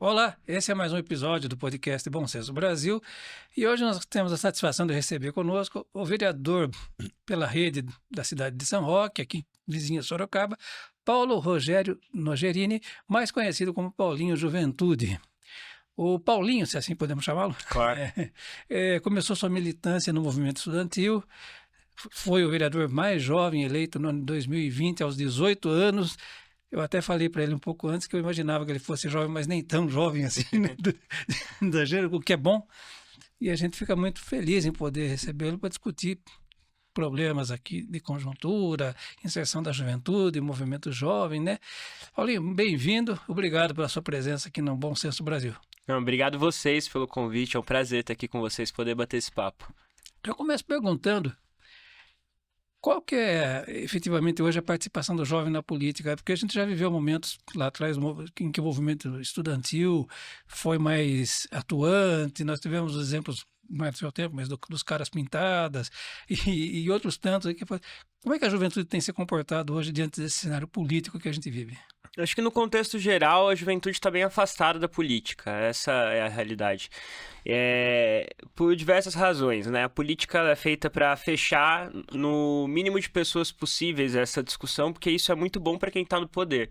Olá, esse é mais um episódio do podcast Bom Senso Brasil e hoje nós temos a satisfação de receber conosco o vereador pela rede da cidade de São Roque, aqui vizinha Sorocaba, Paulo Rogério Nogerini, mais conhecido como Paulinho Juventude. O Paulinho, se assim podemos chamá-lo, Claro. começou sua militância no movimento estudantil, foi o vereador mais jovem eleito no ano de 2020, aos 18 anos. Eu até falei para ele um pouco antes que eu imaginava que ele fosse jovem, mas nem tão jovem assim, né? Da gênero, o que é bom. E a gente fica muito feliz em poder recebê-lo para discutir problemas aqui de conjuntura, inserção da juventude, movimento jovem, né? Paulinho, bem-vindo. Obrigado pela sua presença aqui no Bom Senso Brasil. Não, obrigado vocês pelo convite. É um prazer estar aqui com vocês, poder bater esse papo. Eu começo perguntando qual que é, efetivamente, hoje a participação do jovem na política? Porque a gente já viveu momentos lá atrás em que o movimento estudantil foi mais atuante, nós tivemos exemplos, não é do seu tempo, mas dos caras pintadas e outros tantos. Como é que a juventude tem se comportado hoje diante desse cenário político que a gente vive? Eu acho que no contexto geral, a juventude está bem afastada da política. Essa é a realidade. Por diversas razões, né? A política ela é feita para fechar no mínimo de pessoas possíveis essa discussão, porque isso é muito bom para quem está no poder.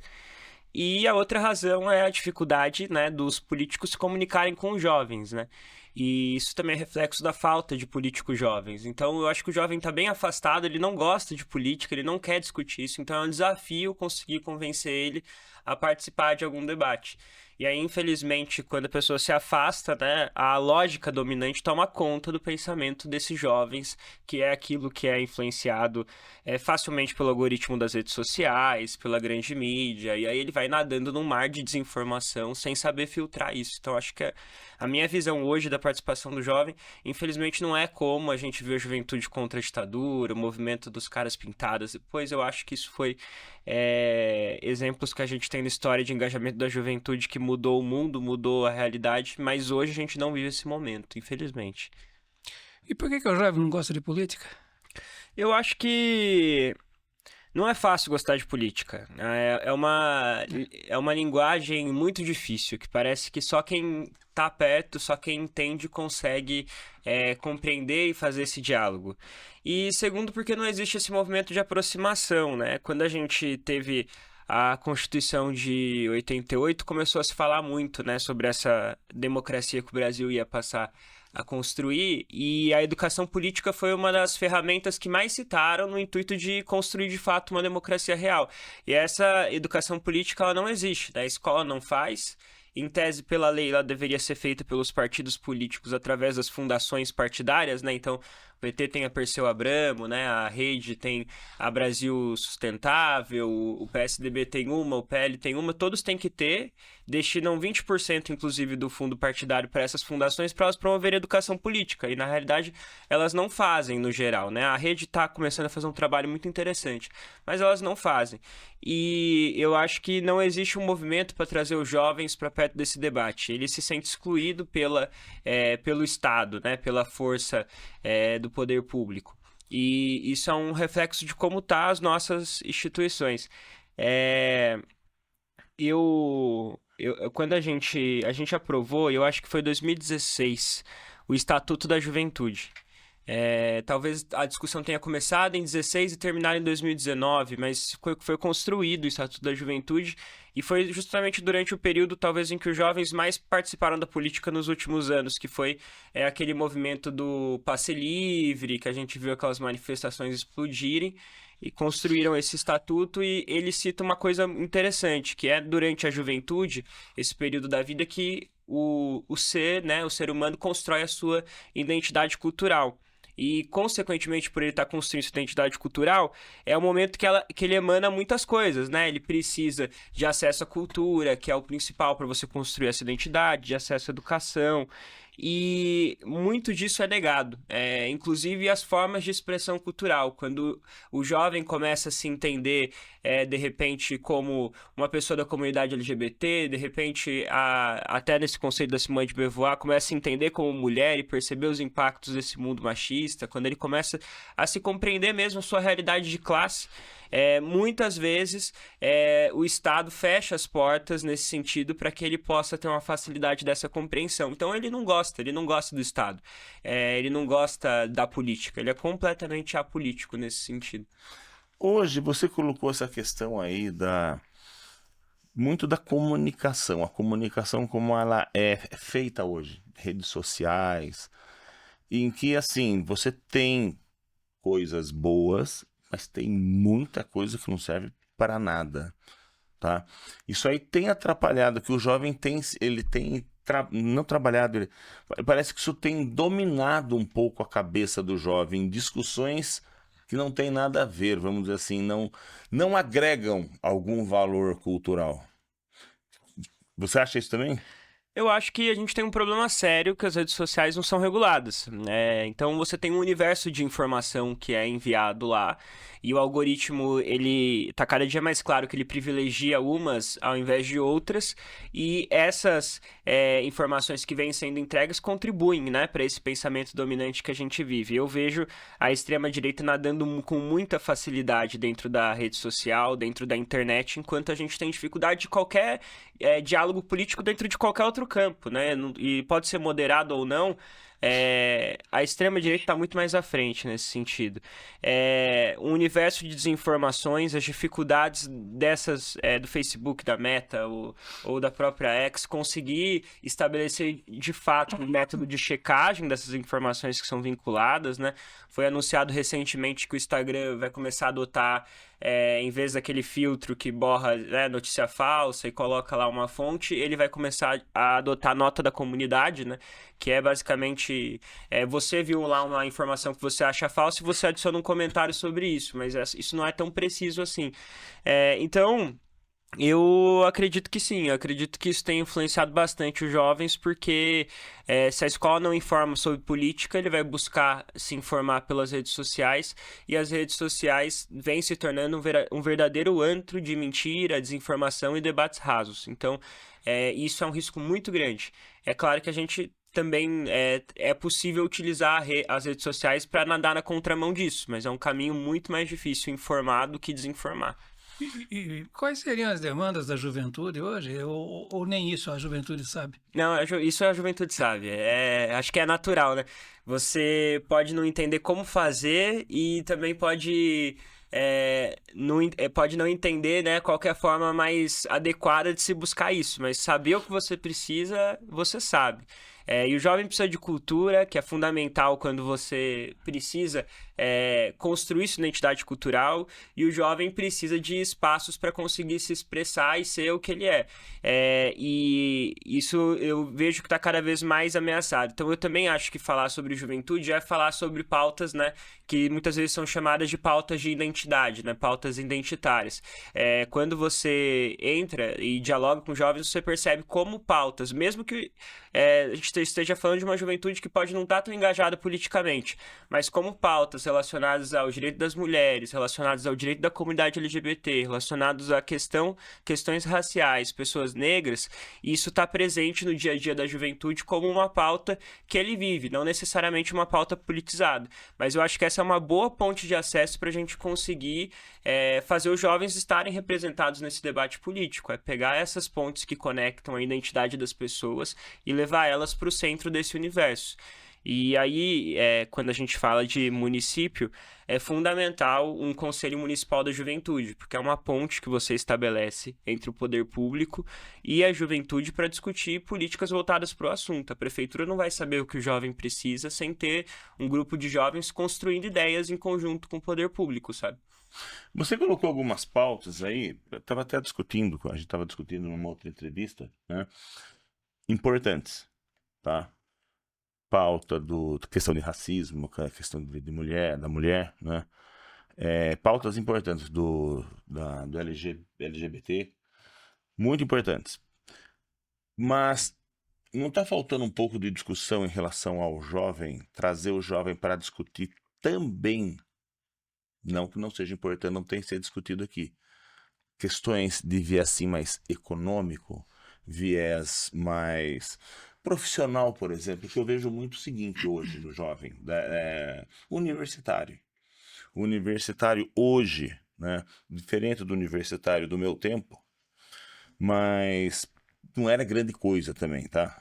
E a outra razão é a dificuldade, né, dos políticos se comunicarem com os jovens, né? E isso também é reflexo da falta de políticos jovens. Então, eu acho que o jovem está bem afastado, ele não gosta de política, ele não quer discutir isso. Então, é um desafio conseguir convencer ele a participar de algum debate. E aí, infelizmente, quando a pessoa se afasta, né, a lógica dominante toma conta do pensamento desses jovens, que é aquilo que é influenciado facilmente pelo algoritmo das redes sociais, pela grande mídia, e aí ele vai nadando num mar de desinformação sem saber filtrar isso. Então, acho que a minha visão hoje da participação do jovem, infelizmente, não é como a gente viu a juventude contra a ditadura, o movimento dos caras pintadas. Depois, eu acho que isso foi exemplos que a gente tem na história de engajamento da juventude que mudou o mundo, mudou a realidade, mas hoje a gente não vive esse momento, infelizmente. E por que o jovem não gosta de política? Eu acho que não é fácil gostar de política. É uma linguagem muito difícil, que parece que só quem tá perto, só quem entende consegue compreender e fazer esse diálogo. E segundo, porque não existe esse movimento de aproximação, né? Quando a gente teve a Constituição de 88, começou a se falar muito, né, sobre essa democracia que o Brasil ia passar a construir, e a educação política foi uma das ferramentas que mais citaram no intuito de construir de fato uma democracia real. E essa educação política ela não existe, né? A escola não faz. Em tese, pela lei, ela deveria ser feita pelos partidos políticos através das fundações partidárias, né? Então, o PT tem a Perseu Abramo, né? A Rede tem a Brasil Sustentável, o PSDB tem uma, o PL tem uma, todos têm que ter, destinam 20% inclusive do fundo partidário para essas fundações para elas promoverem educação política, e na realidade elas não fazem no geral, né? A Rede está começando a fazer um trabalho muito interessante, mas elas não fazem. E eu acho que não existe um movimento para trazer os jovens para perto desse debate. Ele se sente excluído pelo Estado, né? Pela força do poder público. E isso é um reflexo de como estão as nossas instituições. Quando a gente aprovou, eu acho que foi 2016, o Estatuto da Juventude. Talvez a discussão tenha começado em 2016 e terminado em 2019, mas foi construído o Estatuto da Juventude e foi justamente durante o período talvez em que os jovens mais participaram da política nos últimos anos, que foi aquele movimento do passe livre, que a gente viu aquelas manifestações explodirem, e construíram esse estatuto. E ele cita uma coisa interessante, que é durante a juventude, esse período da vida que o ser, né, o ser humano constrói a sua identidade cultural. E, consequentemente, por ele estar construindo sua identidade cultural, é o momento que ele emana muitas coisas, né? Ele precisa de acesso à cultura, que é o principal para você construir essa identidade, de acesso à educação. e muito disso é negado. Inclusive as formas de expressão cultural. Quando o jovem começa a se entender, de repente, como uma pessoa da comunidade LGBT, de repente, até nesse conceito da Simone de Beauvoir, começa a se entender como mulher e perceber os impactos desse mundo machista, quando ele começa a se compreender mesmo a sua realidade de classe, muitas vezes o Estado fecha as portas nesse sentido para que ele possa ter uma facilidade dessa compreensão. Então ele não gosta do Estado, ele não gosta da política, ele é completamente apolítico nesse sentido. Hoje você colocou essa questão aí muito da comunicação, a comunicação como ela é feita hoje, redes sociais, em que assim, você tem coisas boas, mas tem muita coisa que não serve para nada, tá? Isso aí tem atrapalhado, que o jovem ele tem não trabalhado, parece que isso tem dominado um pouco a cabeça do jovem, discussões que não tem nada a ver, vamos dizer assim, não agregam algum valor cultural. Você acha isso também? Eu acho que a gente tem um problema sério que as redes sociais não são reguladas, né? Então você tem um universo de informação que é enviado lá e o algoritmo, ele tá cada dia mais claro que ele privilegia umas ao invés de outras e essas informações que vêm sendo entregues contribuem, né, para esse pensamento dominante que a gente vive. Eu vejo a extrema-direita nadando com muita facilidade dentro da rede social, dentro da internet, enquanto a gente tem dificuldade de qualquer diálogo político dentro de qualquer outro campo, né? E pode ser moderado ou não, a extrema-direita está muito mais à frente nesse sentido. O universo de desinformações, as dificuldades dessas do Facebook, da Meta ou da própria X, conseguir estabelecer de fato um método de checagem dessas informações que são vinculadas, né? Foi anunciado recentemente que o Instagram vai começar a adotar, em vez daquele filtro que borra, né, notícia falsa e coloca lá uma fonte, ele vai começar a adotar a nota da comunidade, né? Que é basicamente, você viu lá uma informação que você acha falsa e você adiciona um comentário sobre isso, mas isso não é tão preciso assim. Então, eu acredito que sim, eu acredito que isso tem influenciado bastante os jovens, porque se a escola não informa sobre política, ele vai buscar se informar pelas redes sociais, e as redes sociais vêm se tornando um verdadeiro antro de mentira, desinformação e debates rasos. Então, isso é um risco muito grande. É claro que a gente também é possível utilizar as redes sociais para nadar na contramão disso, mas é um caminho muito mais difícil informar do que desinformar. E quais seriam as demandas da juventude hoje? Ou nem isso a juventude sabe? Não, isso a juventude sabe. Acho que é natural, né? Você pode não entender como fazer e também pode não entender, né, qual que é a forma mais adequada de se buscar isso, mas saber o que você precisa, você sabe. E o jovem precisa de cultura, que é fundamental quando você precisa construir sua identidade cultural, e o jovem precisa de espaços para conseguir se expressar e ser o que ele é. E isso eu vejo que está cada vez mais ameaçado. Então eu também acho que falar sobre juventude é falar sobre pautas, né, que muitas vezes são chamadas de pautas de identidade, né, pautas identitárias. Quando você entra e dialoga com jovens, você percebe como pautas, mesmo que a gente esteja falando de uma juventude que pode não estar tão engajada politicamente, mas como pautas relacionadas ao direito das mulheres, relacionadas ao direito da comunidade LGBT, relacionados a questões raciais, pessoas negras, isso está presente no dia a dia da juventude como uma pauta que ele vive, não necessariamente uma pauta politizada. Mas eu acho que essa é uma boa ponte de acesso para a gente conseguir fazer os jovens estarem representados nesse debate político, pegar essas pontes que conectam a identidade das pessoas e levar elas para o centro desse universo. E aí, quando a gente fala de município, é fundamental um Conselho Municipal da Juventude, porque é uma ponte que você estabelece entre o poder público e a juventude para discutir políticas voltadas para o assunto. A prefeitura não vai saber o que o jovem precisa sem ter um grupo de jovens construindo ideias em conjunto com o poder público, sabe? Você colocou algumas pautas aí, eu estava até discutindo, a gente estava discutindo numa outra entrevista, né? Importantes, tá? Pauta questão de racismo, questão de mulher, da mulher, né? Pautas importantes do LGBT, muito importantes. Mas não está faltando um pouco de discussão em relação ao jovem, trazer o jovem para discutir também, não que não seja importante, não tem que ser discutido aqui, questões de viés assim mais econômico, viés mais profissional, por exemplo, que eu vejo muito o seguinte hoje no jovem, universitário. O universitário hoje, né, diferente do universitário do meu tempo, mas não era grande coisa também, tá?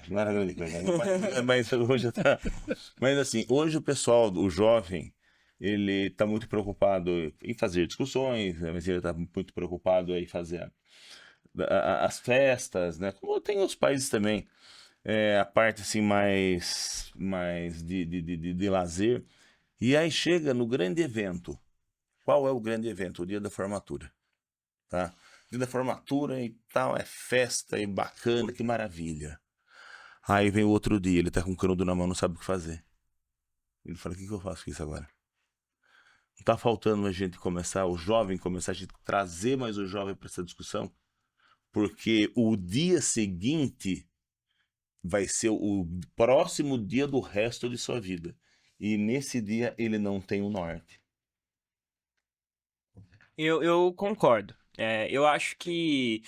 Não era grande coisa, mas hoje tá. Mas assim, hoje o pessoal, o jovem, ele está muito preocupado em fazer discussões, né? Mas ele está muito preocupado em fazer as festas, né? Como tem outros países também, a parte assim mais de lazer. E aí chega no grande evento. Qual é o grande evento? O dia da formatura, tá? Dia da formatura e tal, é festa e bacana, que maravilha. Aí vem o outro dia, ele tá com o canudo na mão, não sabe o que fazer. Ele fala, o que eu faço com isso agora? Não tá faltando a gente começar, o jovem começar a gente trazer mais o jovem para essa discussão? Porque o dia seguinte vai ser o próximo dia do resto de sua vida. E nesse dia ele não tem o norte. Eu concordo. Eu acho que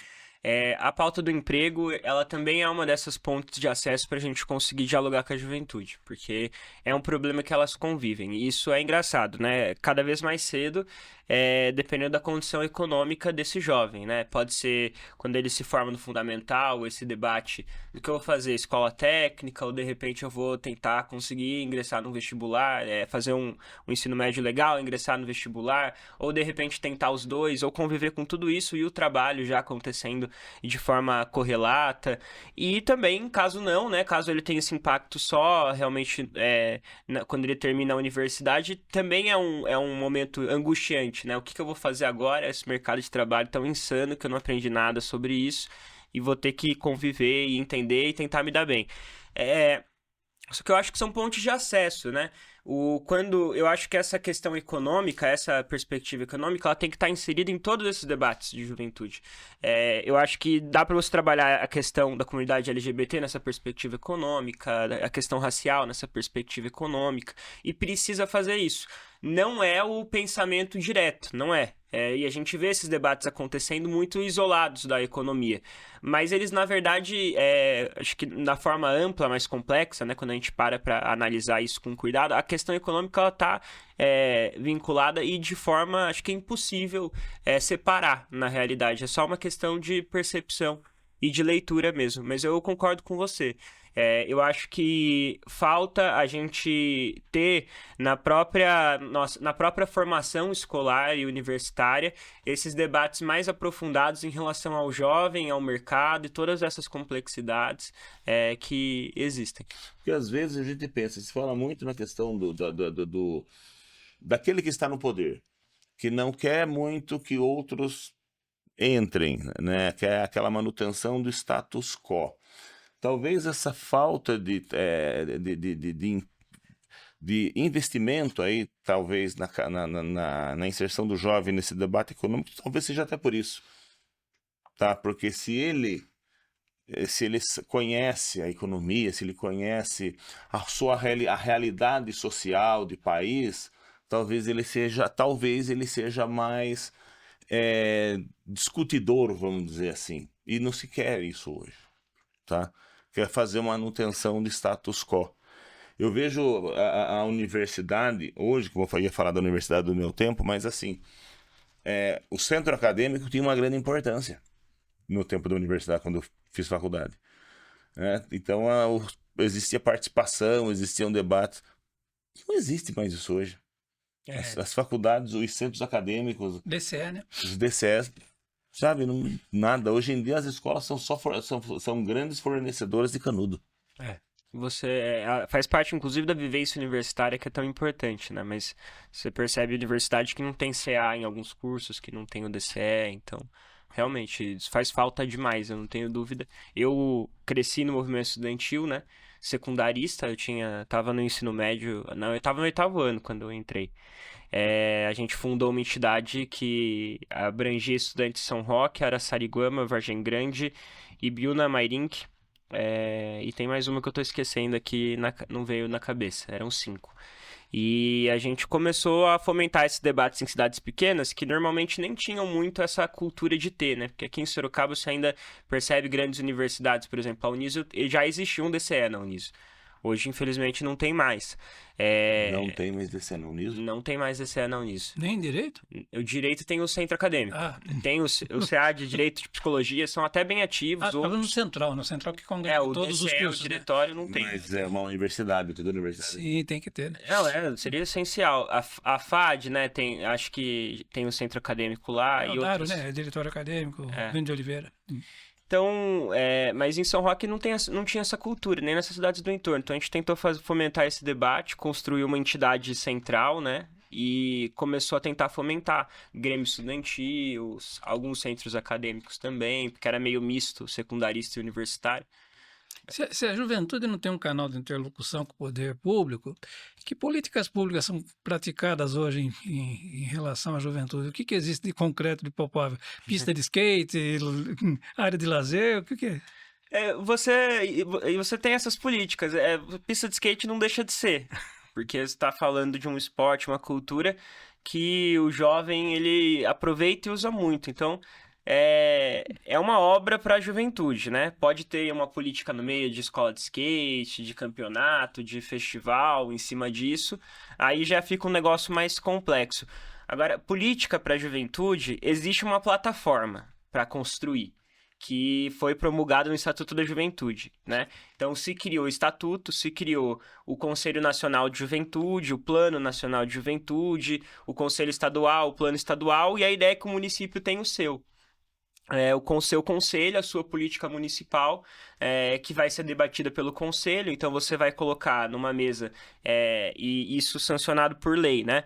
a pauta do emprego, ela também é uma dessas pontes de acesso para a gente conseguir dialogar com a juventude, porque é um problema que elas convivem. E isso é engraçado, né? Cada vez mais cedo, dependendo da condição econômica desse jovem, né? Pode ser quando ele se forma no fundamental, esse debate do que eu vou fazer, escola técnica, ou de repente eu vou tentar conseguir ingressar no vestibular, fazer um ensino médio legal, ingressar no vestibular, ou de repente tentar os dois, ou conviver com tudo isso e o trabalho já acontecendo de forma correlata. E também, caso não, né? Caso ele tenha esse impacto só realmente quando ele termina a universidade, também é um momento angustiante, né? O que eu vou fazer agora? Esse mercado de trabalho tão insano que eu não aprendi nada sobre isso e vou ter que conviver e entender e tentar me dar bem. Só que eu acho que são pontos de acesso, né? Quando eu acho que essa questão econômica, essa perspectiva econômica, ela tem que estar inserida em todos esses debates de juventude. Eu acho que dá para você trabalhar a questão da comunidade LGBT nessa perspectiva econômica, a questão racial nessa perspectiva econômica, e precisa fazer isso. Não é o pensamento direto, não é. E a gente vê esses debates acontecendo muito isolados da economia. Mas eles, na verdade, acho que na forma ampla, mais complexa, né, quando a gente para analisar isso com cuidado, a questão econômica ela está vinculada e de forma, acho que é impossível separar na realidade. É só uma questão de percepção e de leitura mesmo. Mas eu concordo com você. Eu acho que falta a gente ter na própria formação escolar e universitária esses debates mais aprofundados em relação ao jovem, ao mercado e todas essas complexidades que existem. Porque às vezes a gente pensa, se fala muito na questão daquele que está no poder, que não quer muito que outros entrem, né? Que é aquela manutenção do status quo. Talvez essa falta de investimento aí, talvez na inserção do jovem nesse debate econômico, talvez seja até por isso, tá? Porque se ele conhece a economia, se ele conhece a realidade social de país, talvez ele seja mais discutidor, vamos dizer assim. E não se quer isso hoje, tá? Quer fazer manutenção de status quo. Eu vejo a universidade, hoje, que eu ia falar da universidade do meu tempo, mas assim, o centro acadêmico tinha uma grande importância no tempo da universidade, quando eu fiz faculdade. Então, existia participação, existiam debates. Não existe mais isso hoje. As faculdades, os centros acadêmicos, DCE, né? os DCEs, sabe, nada. Hoje em dia as escolas são grandes fornecedoras de canudo. Você faz parte, inclusive, da vivência universitária que é tão importante, né? Mas você percebe a universidade que não tem CA em alguns cursos, que não tem o DCE, então realmente isso faz falta demais, eu não tenho dúvida. Eu cresci no movimento estudantil, né? Secundarista, tava no ensino médio, não, eu tava no 8º ano quando eu entrei. A gente fundou uma entidade que abrangia estudantes de São Roque, Araçariguama, Vargem Grande, Ibiúna, Mairink e tem mais uma que eu tô esquecendo aqui, não veio na cabeça, eram 5. E a gente começou a fomentar esses debates em cidades pequenas que normalmente nem tinham muito essa cultura de ter, né? Porque aqui em Sorocaba você ainda percebe grandes universidades, por exemplo, a Uniso, já existia um DCE na Uniso. Hoje, infelizmente, não tem mais. Não tem mais DCE na Uniso? Não tem mais DCE na Uniso. Nem direito? O direito tem o centro acadêmico. Tem o CA de Direito de Psicologia, são até bem ativos. Estava no Central que congrega todos os cursos. O diretório não tem. Mas é uma universidade, toda universidade. Sim, tem que ter. Não, seria essencial. A FAD, né, acho que tem o centro acadêmico lá. O Daro, né, diretório acadêmico, Vini de Oliveira. Então, mas em São Roque não tinha essa cultura, nem nas cidades do entorno. Então a gente tentou fomentar esse debate, construir uma entidade central, né? E começou a tentar fomentar Grêmio Estudantil, alguns centros acadêmicos também, porque era meio misto, secundarista e universitário. Se a juventude não tem um canal de interlocução com o poder público, que políticas públicas são praticadas hoje em relação à juventude? O que existe de concreto, de palpável? Pista de skate, área de lazer, o que é? Você tem essas políticas. Pista de skate não deixa de ser, porque você está falando de um esporte, uma cultura que o jovem ele aproveita e usa muito. Então, é uma obra para a juventude, né? Pode ter uma política no meio de escola de skate, de campeonato, de festival em cima disso. Aí já fica um negócio mais complexo. Agora, política para a juventude, existe uma plataforma para construir, que foi promulgada no Estatuto da Juventude, né? Então, se criou o Estatuto, se criou o Conselho Nacional de Juventude, o Plano Nacional de Juventude, o Conselho Estadual, o Plano Estadual, e a ideia é que o município tem o seu. O seu conselho, a sua política municipal, que vai ser debatida pelo conselho. Então você vai colocar numa mesa, e isso sancionado por lei, né?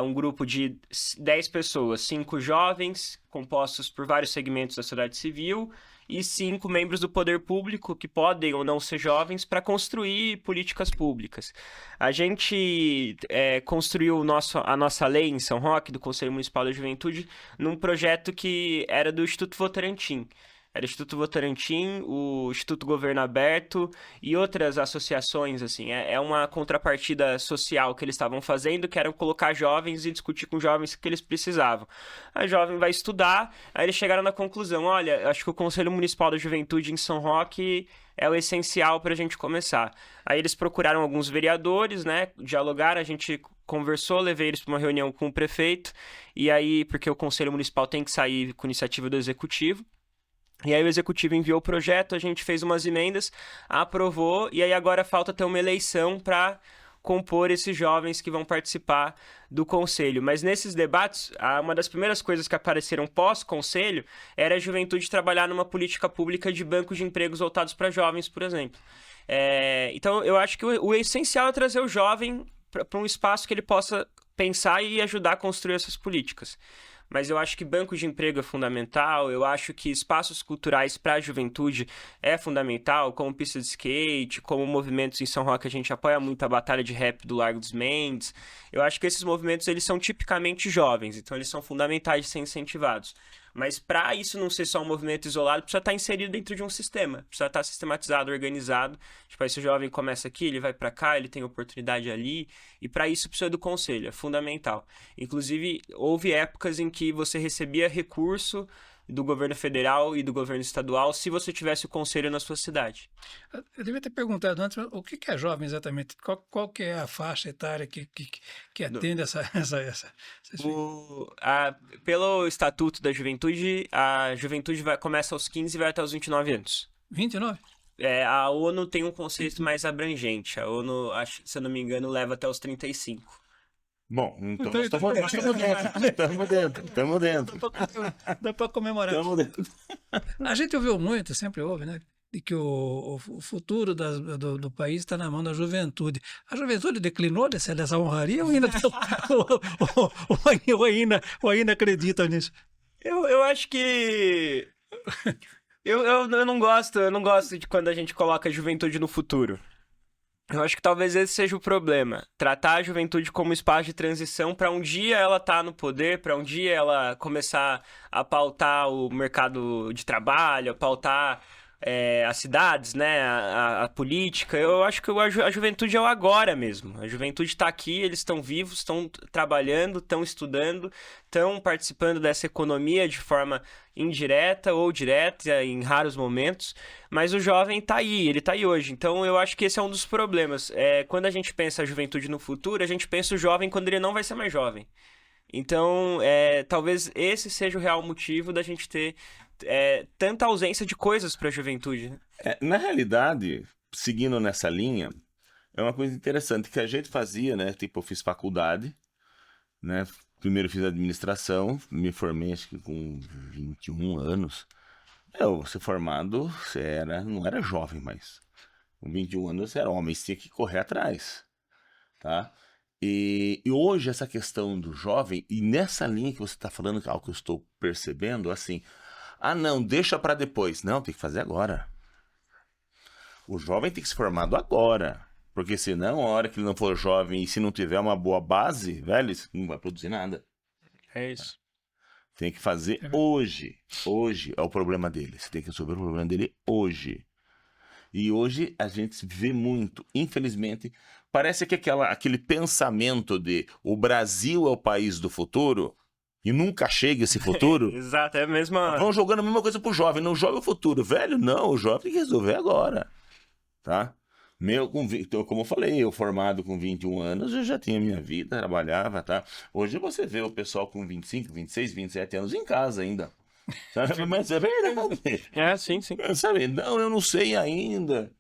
Um grupo de 10 pessoas, 5 jovens, compostos por vários segmentos da sociedade civil, e 5 membros do poder público, que podem ou não ser jovens, para construir políticas públicas. A gente construiu a nossa lei em São Roque, do Conselho Municipal da Juventude, num projeto que era do Instituto Votorantim. Era o Instituto Votorantim, o Instituto Governo Aberto e outras associações, assim. É uma contrapartida social que eles estavam fazendo, que era colocar jovens e discutir com jovens o que eles precisavam. A jovem vai estudar, aí eles chegaram na conclusão, olha, acho que o Conselho Municipal da Juventude em São Roque é o essencial para a gente começar. Aí eles procuraram alguns vereadores, né, dialogaram, a gente conversou, levei eles para uma reunião com o prefeito, e aí, porque o Conselho Municipal tem que sair com iniciativa do Executivo. E aí o Executivo enviou o projeto, a gente fez umas emendas, aprovou, e aí agora falta ter uma eleição para compor esses jovens que vão participar do Conselho. Mas nesses debates, uma das primeiras coisas que apareceram pós-Conselho era a juventude trabalhar numa política pública de bancos de empregos voltados para jovens, por exemplo. Então eu acho que o essencial é trazer o jovem para um espaço que ele possa pensar e ajudar a construir essas políticas. Mas eu acho que banco de emprego é fundamental, eu acho que espaços culturais para a juventude é fundamental, como pista de skate, como movimentos em São Roque, a gente apoia muito a batalha de rap do Largo dos Mendes. Eu acho que esses movimentos eles são tipicamente jovens, então eles são fundamentais de ser incentivados. Mas para isso não ser só um movimento isolado, precisa estar inserido dentro de um sistema, precisa estar sistematizado, organizado. Tipo, esse jovem começa aqui, ele vai para cá, ele tem oportunidade ali, e para isso precisa do conselho, é fundamental. Inclusive, houve épocas em que você recebia recurso do governo federal e do governo estadual se você tivesse o conselho na sua cidade. Eu devia ter perguntado antes, o que é jovem exatamente? Qual que é a faixa etária que atende essa Pelo Estatuto da Juventude, a juventude começa aos 15 e vai até os 29 anos. 29? A ONU tem um conceito mais abrangente. A ONU, se eu não me engano, leva até os 35. Bom, então estamos dentro. Dá para comemorar. Estamos dentro. A gente ouviu muito, sempre ouve, né? De que o futuro do país está na mão da juventude. A juventude declinou dessa honraria ou ainda acredita nisso? Eu acho que... Eu não gosto de quando a gente coloca a juventude no futuro. Eu acho que talvez esse seja o problema. Tratar a juventude como espaço de transição para um dia ela estar no poder, para um dia ela começar a pautar o mercado de trabalho, a pautar as cidades, né, a política. Eu acho que a juventude é o agora mesmo. A juventude está aqui, eles estão vivos, estão trabalhando, estão estudando, estão participando dessa economia de forma indireta ou direta, em raros momentos, mas o jovem está aí, ele está aí hoje. Então eu acho que esse é um dos problemas. Quando a gente pensa a juventude no futuro, a gente pensa o jovem quando ele não vai ser mais jovem. Então, talvez esse seja o real motivo da gente ter tanta ausência de coisas para a juventude, né? Na realidade, seguindo nessa linha, é uma coisa interessante que a gente fazia, né? Tipo, eu fiz faculdade, né? Primeiro fiz administração, me formei acho que com 21 anos. Você formado, não era jovem, mas com 21 anos você era homem, você tinha que correr atrás, tá? E hoje essa questão do jovem, e nessa linha que você está falando, que é algo que eu estou percebendo, assim, não, deixa para depois. Não, tem que fazer agora. O jovem tem que se formar agora. Porque senão, a hora que ele não for jovem e se não tiver uma boa base, velho, ele não vai produzir nada. É isso. Tem que fazer hoje. Hoje é o problema dele. Você tem que resolver o problema dele hoje. E hoje a gente vê muito, infelizmente, parece que aquele pensamento de o Brasil é o país do futuro e nunca chega esse futuro. Exato, é a mesma... Vão jogando a mesma coisa pro jovem, não joga o futuro. Velho, não, o jovem tem que resolver agora, tá? Como eu falei, eu formado com 21 anos, eu já tinha minha vida, trabalhava, tá? Hoje você vê o pessoal com 25, 26, 27 anos em casa ainda. Sabe? Mas é verdade. Sim. Sabe? Não, eu não sei ainda.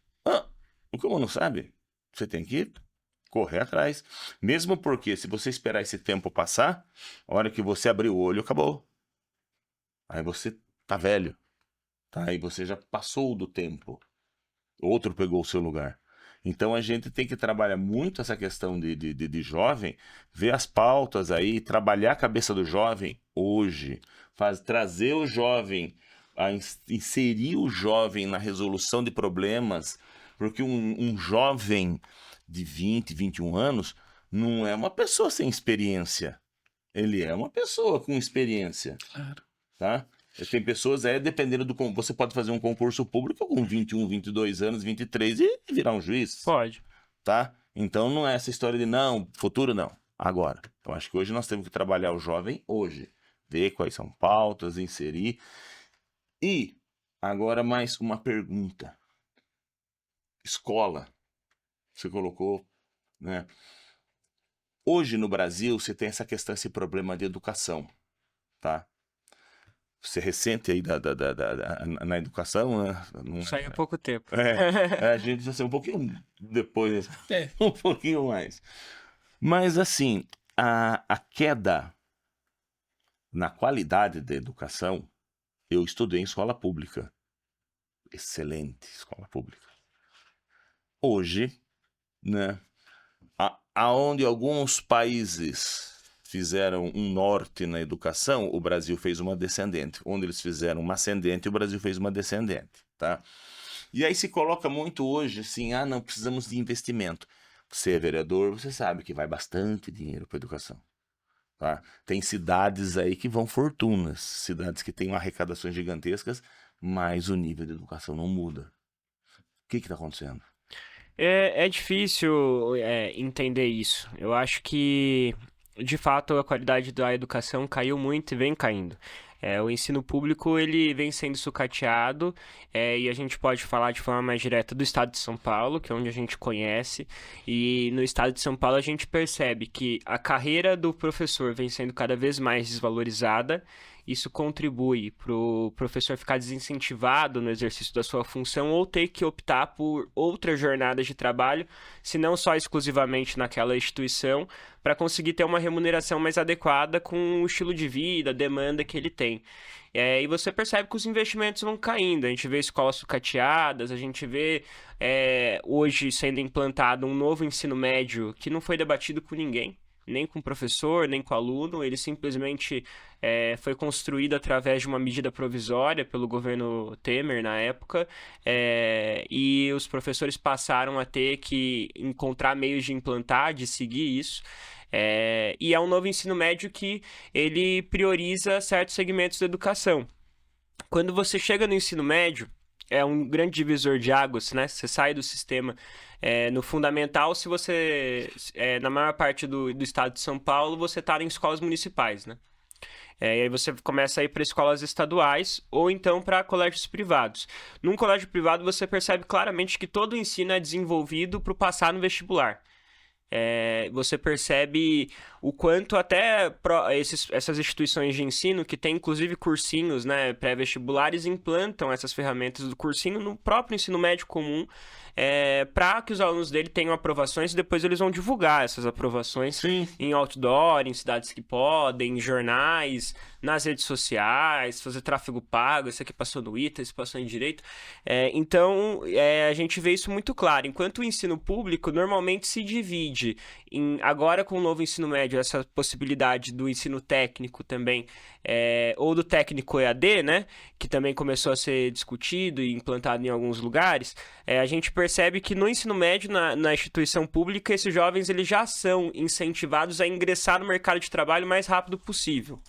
Como não sabe? Você tem que correr atrás. Mesmo porque, se você esperar esse tempo passar, a hora que você abrir o olho, acabou. Aí você tá velho. Tá? Aí você já passou do tempo. Outro pegou o seu lugar. Então a gente tem que trabalhar muito essa questão de jovem, ver as pautas aí, trabalhar a cabeça do jovem hoje, trazer o jovem, inserir o jovem na resolução de problemas, porque um jovem de 20, 21 anos não é uma pessoa sem experiência. Ele é uma pessoa com experiência. Claro. Tá? Tem pessoas, dependendo do... Você pode fazer um concurso público com 21, 22 anos, 23 e virar um juiz. Pode. Tá? Então não é essa história de não, futuro não, agora. Então acho que hoje nós temos que trabalhar o jovem hoje. Ver quais são pautas, inserir. E agora mais uma pergunta. Escola. Você colocou, né? Hoje no Brasil você tem essa questão, esse problema de educação, tá? Você recente aí na educação, né? Sai há pouco tempo. A gente já saiu um pouquinho depois, um pouquinho mais. Mas assim, a queda na qualidade da educação, eu estudei em escola pública. Excelente escola pública. Hoje, né? Aonde alguns países fizeram um norte na educação, o Brasil fez uma descendente. Onde eles fizeram uma ascendente, o Brasil fez uma descendente, tá? E aí se coloca muito hoje assim, não precisamos de investimento. Você é vereador, você sabe que vai bastante dinheiro para educação, tá? Tem cidades aí que vão fortunas, cidades que têm arrecadações gigantescas, mas o nível de educação não muda. O que está acontecendo? É difícil entender isso. Eu acho que, de fato, a qualidade da educação caiu muito e vem caindo. O ensino público ele vem sendo sucateado e a gente pode falar de forma mais direta do estado de São Paulo, que é onde a gente conhece, e no estado de São Paulo a gente percebe que a carreira do professor vem sendo cada vez mais desvalorizada. Isso contribui para o professor ficar desincentivado no exercício da sua função ou ter que optar por outras jornadas de trabalho, se não só exclusivamente naquela instituição, para conseguir ter uma remuneração mais adequada com o estilo de vida, a demanda que ele tem. E você percebe que os investimentos vão caindo, a gente vê escolas sucateadas, a gente vê hoje sendo implantado um novo ensino médio que não foi debatido com ninguém. Nem com o professor, nem com o aluno, ele simplesmente foi construído através de uma medida provisória pelo governo Temer na época, e os professores passaram a ter que encontrar meios de implantar, de seguir isso, e é um novo ensino médio que ele prioriza certos segmentos da educação. Quando você chega no ensino médio, é um grande divisor de águas, né? Você sai do sistema no fundamental, se você, na maior parte do estado de São Paulo, você está em escolas municipais, né? E aí você começa a ir para escolas estaduais ou então para colégios privados. Num colégio privado, você percebe claramente que todo o ensino é desenvolvido para passar no vestibular. Você percebe o quanto até essas instituições de ensino, que tem inclusive cursinhos, né, pré-vestibulares, implantam essas ferramentas do cursinho no próprio ensino médio comum, para que os alunos dele tenham aprovações e depois eles vão divulgar essas aprovações em outdoor, em cidades que podem, em jornais, nas redes sociais, fazer tráfego pago, esse aqui passou no ITA, esse passou em direito. Então, a gente vê isso muito claro. Enquanto o ensino público normalmente se divide agora com o novo ensino médio, essa possibilidade do ensino técnico também, ou do técnico EAD, né, que também começou a ser discutido e implantado em alguns lugares, a gente percebe que no ensino médio, na instituição pública, esses jovens eles já são incentivados a ingressar no mercado de trabalho o mais rápido possível.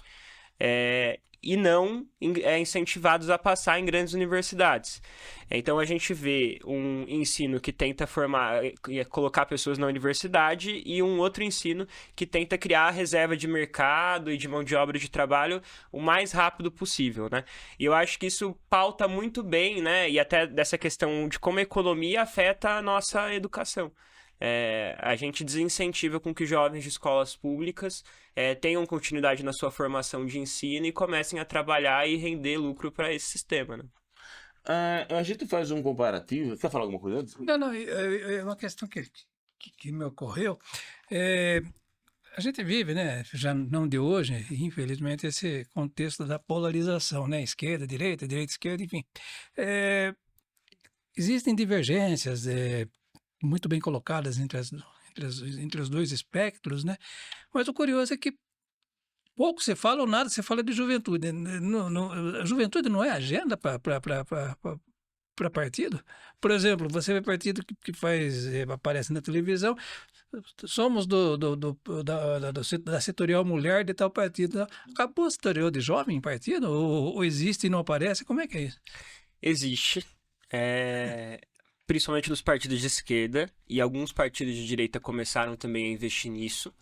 E não incentivados a passar em grandes universidades. Então, a gente vê um ensino que tenta colocar pessoas na universidade e um outro ensino que tenta criar reserva de mercado e de mão de obra de trabalho o mais rápido possível, né? E eu acho que isso pauta muito bem, né? E até dessa questão de como a economia afeta a nossa educação. A gente desincentiva com que jovens de escolas públicas tenham continuidade na sua formação de ensino e comecem a trabalhar e render lucro para esse sistema, né? A gente faz um comparativo. Quer falar alguma coisa antes? Não, é uma questão que me ocorreu. A gente vive, né, já não de hoje, infelizmente, esse contexto da polarização, né, esquerda, direita, esquerda, enfim. Existem divergências muito bem colocadas entre os dois espectros, né? Mas o curioso é que pouco se fala ou nada se fala de juventude. A juventude não é agenda para partido. Por exemplo, você vê partido que aparece na televisão, somos da setorial mulher de tal partido. Acabou a setorial de jovem partido? Ou existe e não aparece? Como é que é isso? Existe. Principalmente nos partidos de esquerda, e alguns partidos de direita começaram também a investir nisso,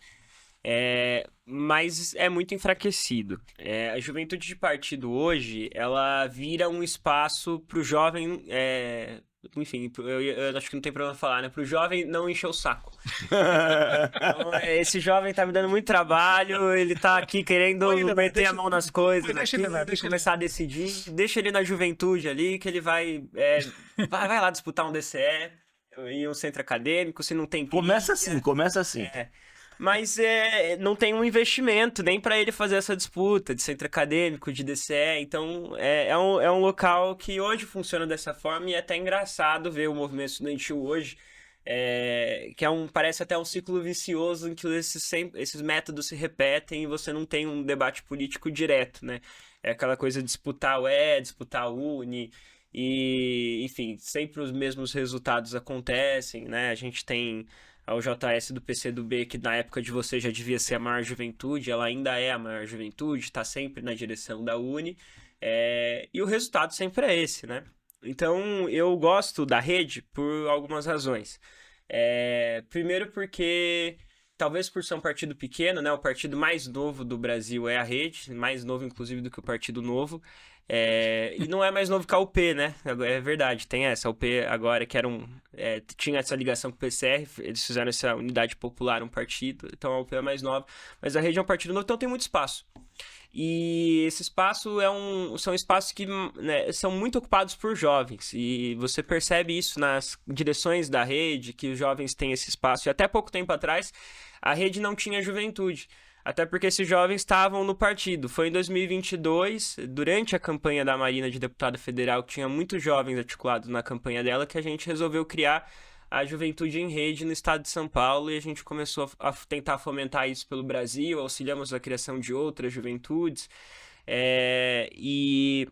mas é muito enfraquecido. A juventude de partido hoje, ela vira um espaço para o jovem, enfim, eu acho que não tem problema falar, né? Para o jovem não encher o saco. Então, esse jovem tá me dando muito trabalho, ele tá aqui querendo meter a mão nas coisas, deixa ele começar a decidir, deixa ele na juventude ali, que ele vai lá disputar um DCE e um centro acadêmico, se não tem... Começa assim. Mas não tem um investimento nem para ele fazer essa disputa de centro acadêmico, de DCE. Então, é um local que hoje funciona dessa forma e é até engraçado ver o movimento estudantil hoje, que parece até um ciclo vicioso em que esses métodos se repetem e você não tem um debate político direto, né? É aquela coisa de disputar o disputar o UNE, e, enfim, sempre os mesmos resultados acontecem, né? A gente tem ao JS do PCdoB, que na época de você já devia ser a maior juventude, ela ainda é a maior juventude, está sempre na direção da UNE, e o resultado sempre é esse, né? Então, eu gosto da Rede por algumas razões. Primeiro porque, talvez por ser um partido pequeno, né? O partido mais novo do Brasil é a Rede, mais novo, inclusive, do que o Partido Novo. E não é mais novo que a UP, né? É verdade, tem essa. A UP agora, que tinha essa ligação com o PCR, eles fizeram essa unidade popular, um partido, então a UP é mais nova. Mas a Rede é um partido novo, então tem muito espaço. E esse espaço são espaços que, né, são muito ocupados por jovens. E você percebe isso nas direções da Rede, que os jovens têm esse espaço. E até pouco tempo atrás, a Rede não tinha juventude. Até porque esses jovens estavam no partido. Foi em 2022, durante a campanha da Marina de deputada federal, que tinha muitos jovens articulados na campanha dela, que a gente resolveu criar a Juventude em Rede no estado de São Paulo, e a gente começou a tentar fomentar isso pelo Brasil, auxiliamos a criação de outras juventudes, e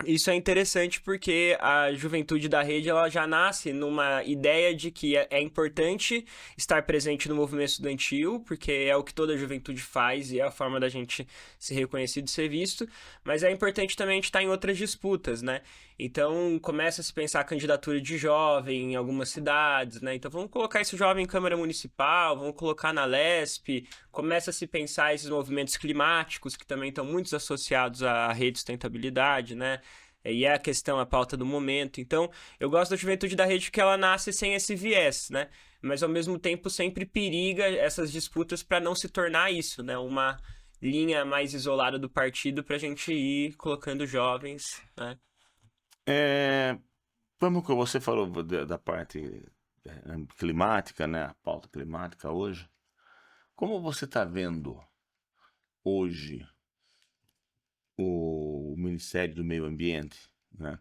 Isso é interessante porque a juventude da rede ela já nasce numa ideia de que é importante estar presente no movimento estudantil, porque é o que toda a juventude faz e é a forma da gente ser reconhecido e ser visto, mas é importante também a gente estar em outras disputas, né? Então começa a se pensar a candidatura de jovem em algumas cidades, né? Então vamos colocar esse jovem em Câmara Municipal, vamos colocar na Lesp, começa a se pensar esses movimentos climáticos que também estão muito associados à rede de sustentabilidade, né? E é a questão, a pauta do momento. Então, eu gosto da juventude da rede porque ela nasce sem esse viés, né? Mas, ao mesmo tempo, sempre periga essas disputas para não se tornar isso, né? Uma linha mais isolada do partido para a gente ir colocando jovens, né? Vamos que você falou da parte climática, né? A pauta climática hoje. Como você está vendo hoje o Ministério do Meio Ambiente, né?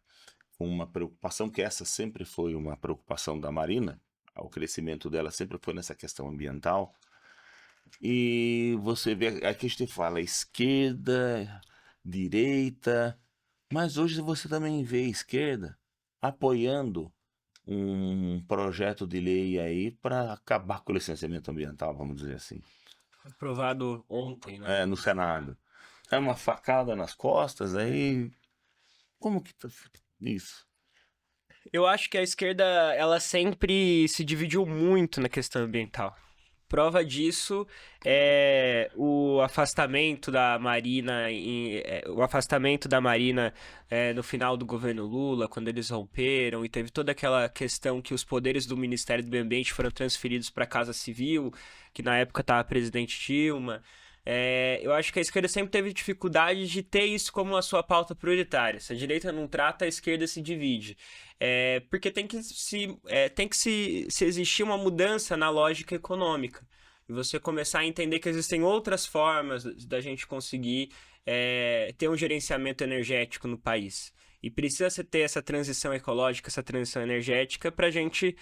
Com uma preocupação que essa sempre foi uma preocupação da Marina, o crescimento dela sempre foi nessa questão ambiental. E você vê, aqui a gente fala esquerda, direita, mas hoje você também vê a esquerda apoiando um projeto de lei aí para acabar com o licenciamento ambiental, vamos dizer assim, Aprovado ontem, né? no Senado. É uma facada nas costas aí. Como que tá isso? Eu acho que a esquerda, ela sempre se dividiu muito na questão ambiental. Prova disso é o afastamento da Marina, no final do governo Lula, quando eles romperam, e teve toda aquela questão que os poderes do Ministério do Meio Ambiente foram transferidos para a Casa Civil, que na época estava a presidente Dilma. Eu acho que a esquerda sempre teve dificuldade de ter isso como a sua pauta prioritária. Se a direita não trata, a esquerda se divide. Porque tem que se existir uma mudança na lógica econômica. E você começar a entender que existem outras formas da gente conseguir ter um gerenciamento energético no país. E precisa se ter essa transição ecológica, essa transição energética para a gente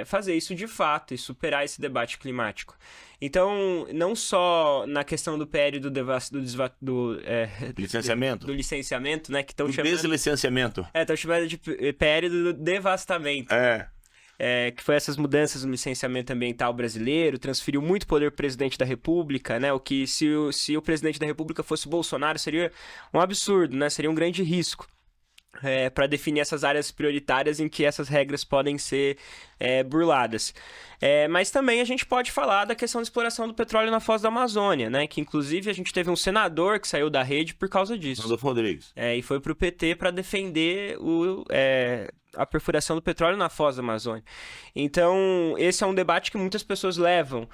fazer isso de fato e superar esse debate climático. Então, não só na questão do PL Licenciamento? do licenciamento, né? Que estão Do chamando. deslicenciamento. Estão chamando de PL do devastamento. Que foi essas mudanças no licenciamento ambiental brasileiro, transferiu muito poder para o presidente da República, né? O que, se o presidente da República fosse Bolsonaro, seria um absurdo, né? Seria um grande risco. Para definir essas áreas prioritárias em que essas regras podem ser burladas. Mas também a gente pode falar da questão da exploração do petróleo na Foz da Amazônia, né? Que inclusive a gente teve um senador que saiu da rede por causa disso. Rodolfo Rodrigues. E foi para o PT para defender a perfuração do petróleo na Foz da Amazônia. Então, esse é um debate que muitas pessoas levam.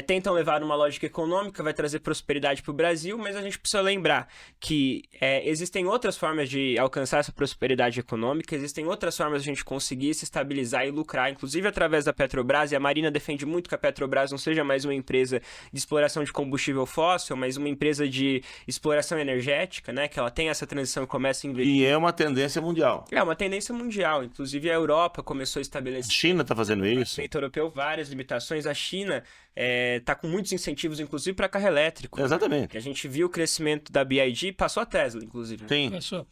Tentam levar numa lógica econômica, vai trazer prosperidade para o Brasil, mas a gente precisa lembrar que existem outras formas de alcançar essa prosperidade econômica, existem outras formas de a gente conseguir se estabilizar e lucrar, inclusive através da Petrobras, e a Marina defende muito que a Petrobras não seja mais uma empresa de exploração de combustível fóssil, mas uma empresa de exploração energética, né? Que ela tem essa transição e começa a investir. E é uma tendência mundial. É uma tendência mundial. Inclusive a Europa começou a estabelecer. A China está fazendo isso. O europeu, várias limitações. A China está com muitos incentivos, inclusive para carro elétrico. Exatamente. A gente viu o crescimento da BYD, passou a Tesla, inclusive. Sim. Passou.